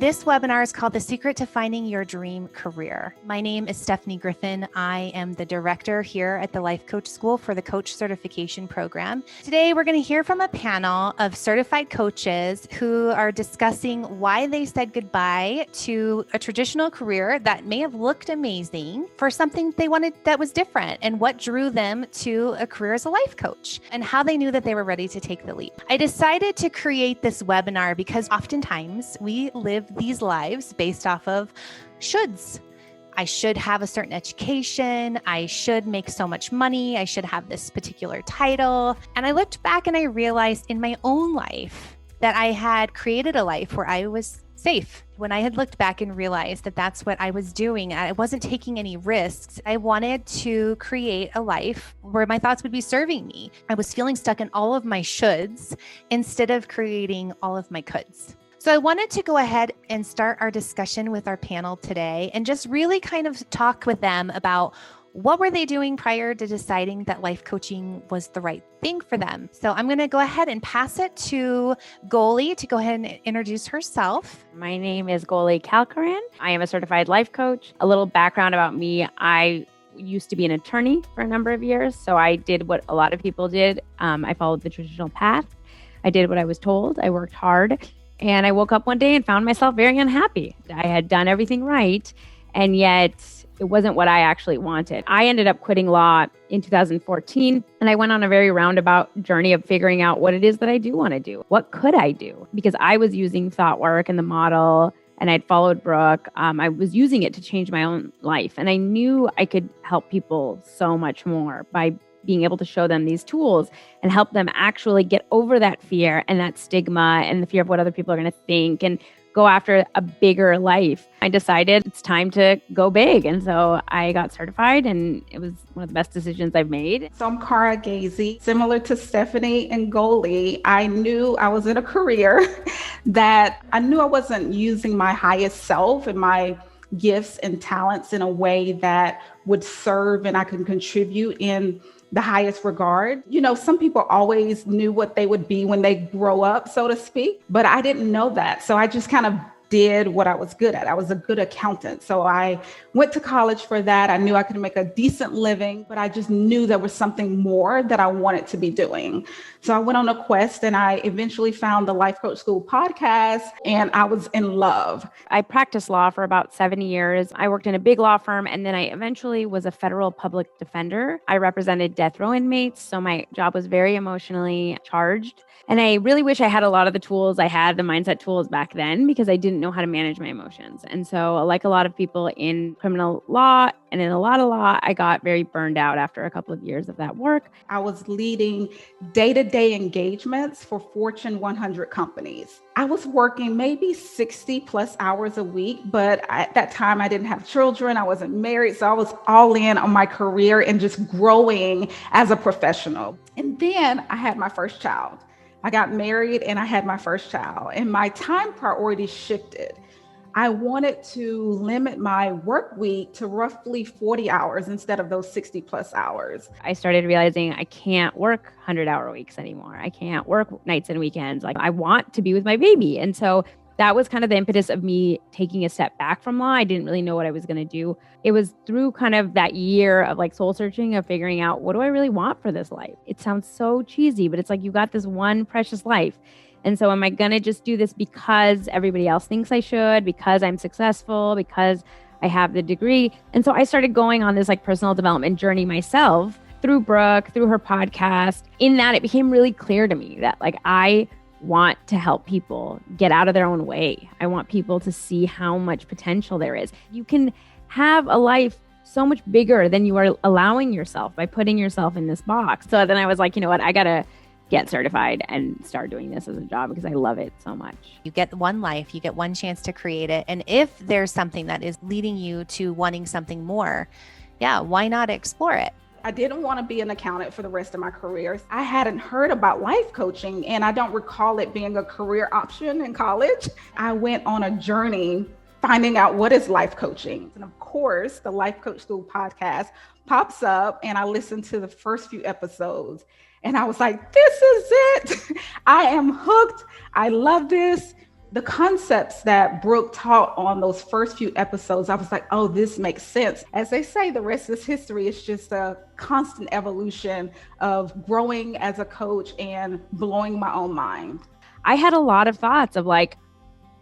This webinar is called The Secret to Finding Your Dream Career. My name is Stephanie Griffin. I am the director here at the Life Coach School for the Coach Certification Program. Today, we're going to hear from a panel of certified coaches who are discussing why they said goodbye to a traditional career that may have looked amazing for something they wanted that was different, and what drew them to a career as a life coach and how they knew that they were ready to take the leap. I decided to create this webinar because oftentimes we live these lives based off of shoulds. I should have a certain education. I should make so much money. I should have this particular title. And I looked back and I realized in my own life that I had created a life where I was safe. When I had looked back and realized that that's what I was doing, I wasn't taking any risks. I wanted to create a life where my thoughts would be serving me. I was feeling stuck in all of my shoulds instead of creating all of my coulds. So I wanted to go ahead and start our discussion with our panel today and just really kind of talk with them about what were they doing prior to deciding that life coaching was the right thing for them. So I'm going to go ahead and pass it to Goalie to go ahead and introduce herself. My name is Goalie Calcaran. I am a certified life coach. A little background about me. I used to be an attorney for a number of years. So I did what a lot of people did. I followed the traditional path. I did what I was told. I worked hard. And I woke up one day and found myself very unhappy. I had done everything right, and yet it wasn't what I actually wanted. I ended up quitting law in 2014, and I went on a very roundabout journey of figuring out what it is that I do want to do. What could I do? Because I was using thought work and the model, and I'd followed Brooke. I was using it to change my own life, and I knew I could help people so much more by being able to show them these tools and help them actually get over that fear and that stigma and the fear of what other people are going to think and go after a bigger life. I decided it's time to go big. And so I got certified, and it was one of the best decisions I've made. So I'm Cara. Similar to Stephanie and Goalie, I knew I was in a career that I knew I wasn't using my highest self and my gifts and talents in a way that would serve and I could contribute in the highest regard. You know, some people always knew what they would be when they grow up, so to speak, but I didn't know that. So I just kind of did what I was good at. I was a good accountant. So I went to college for that. I knew I could make a decent living, but I just knew there was something more that I wanted to be doing. So I went on a quest, and I eventually found the Life Coach School podcast, and I was in love. I practiced law for about 7 years. I worked in a big law firm, and then I eventually was a federal public defender. I represented death row inmates, so my job was very emotionally charged. And I really wish I had a lot of the tools I had, the mindset tools back then, because I didn't know how to manage my emotions. And so, like a lot of people in criminal law and in a lot of law, I got very burned out after a couple of years of that work. I was leading day-to-day engagements for Fortune 100 companies. I was working maybe 60 plus hours a week, but at that time I didn't have children. I wasn't married. So I was all in on my career and just growing as a professional. And then I had my first child. I got married and I had my first child, and my time priorities shifted. I wanted to limit my work week to roughly 40 hours instead of those 60 plus hours. I started realizing I can't work 100-hour weeks anymore. I can't work nights and weekends. Like, I want to be with my baby. And so that was kind of the impetus of me taking a step back from law. I didn't really know what I was going to do. It was through kind of that year of like soul searching, of figuring out, what do I really want for this life? It sounds so cheesy, but it's like, you got this one precious life. And so am I going to just do this because everybody else thinks I should, because I'm successful, because I have the degree? And so I started going on this like personal development journey myself through Brooke, through her podcast. In that, it became really clear to me that like, I want to help people get out of their own way. I want people to see how much potential there is. You can have a life so much bigger than you are allowing yourself by putting yourself in this box. So then I was like, you know what, I got to get certified and start doing this as a job because I love it so much. You get one life, you get one chance to create it. And if there's something that is leading you to wanting something more, yeah, why not explore it? I didn't want to be an accountant for the rest of my career. I hadn't heard about life coaching, and I don't recall it being a career option in college. I went on a journey finding out what is life coaching. And of course, the Life Coach School podcast pops up, and I listened to the first few episodes, and I was like, this is it. I am hooked. I love this. the concepts that Brooke taught on those first few episodes, I was like, oh, this makes sense. As they say, the rest is history. It's just a constant evolution of growing as a coach and blowing my own mind. I had a lot of thoughts of like,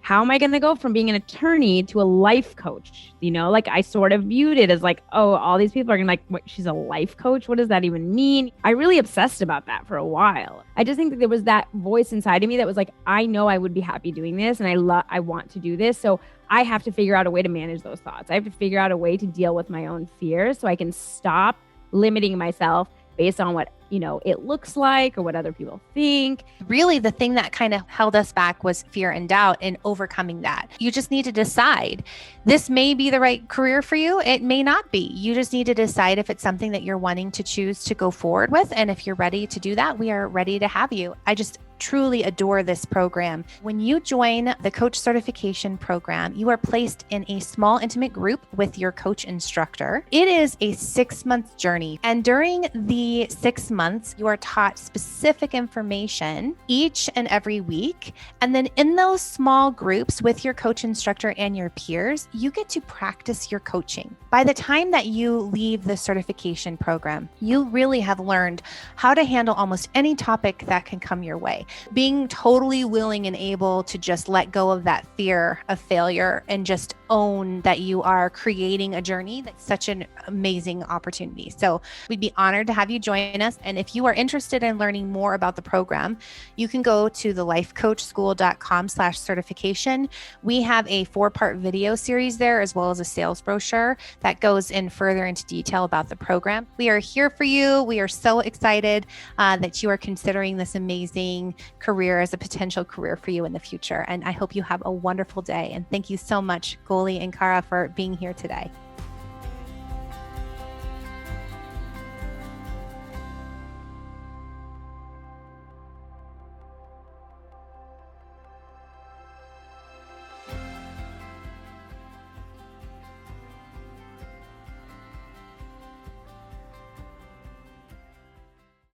how am I going to go from being an attorney to a life coach? You know, like I sort of viewed it as like, oh, all these people are going to like, what, she's a life coach? What does that even mean? I really obsessed about that for a while. I just think that there was that voice inside of me that was like, I know I would be happy doing this and I want to do this. So I have to figure out a way to manage those thoughts. I have to figure out a way to deal with my own fears so I can stop limiting myself based on what, you know, it looks like or what other people think. Really, the thing that kind of held us back was fear and doubt and overcoming that. You just need to decide. This may be the right career for you. It may not be. You just need to decide if it's something that you're wanting to choose to go forward with. And if you're ready to do that, we are ready to have you. I just truly adore this program. When you join the coach certification program, you are placed in a small, intimate group with your coach instructor. It is a 6-month journey. And during the 6 months, you are taught specific information each and every week. And then in those small groups with your coach instructor and your peers, you get to practice your coaching. By the time that you leave the certification program, you really have learned how to handle almost any topic that can come your way. Being totally willing and able to just let go of that fear of failure and just own that you are creating a journey. That's such an amazing opportunity. So we'd be honored to have you join us. And if you are interested in learning more about the program, you can go to thelifecoachschool.com/certification. We have a 4-part video series there, as well as a sales brochure that goes in further into detail about the program. We are here for you. We are so excited that you are considering this amazing career as a potential career for you in the future. And I hope you have a wonderful day. And thank you so much, Goalie and Cara, for being here today.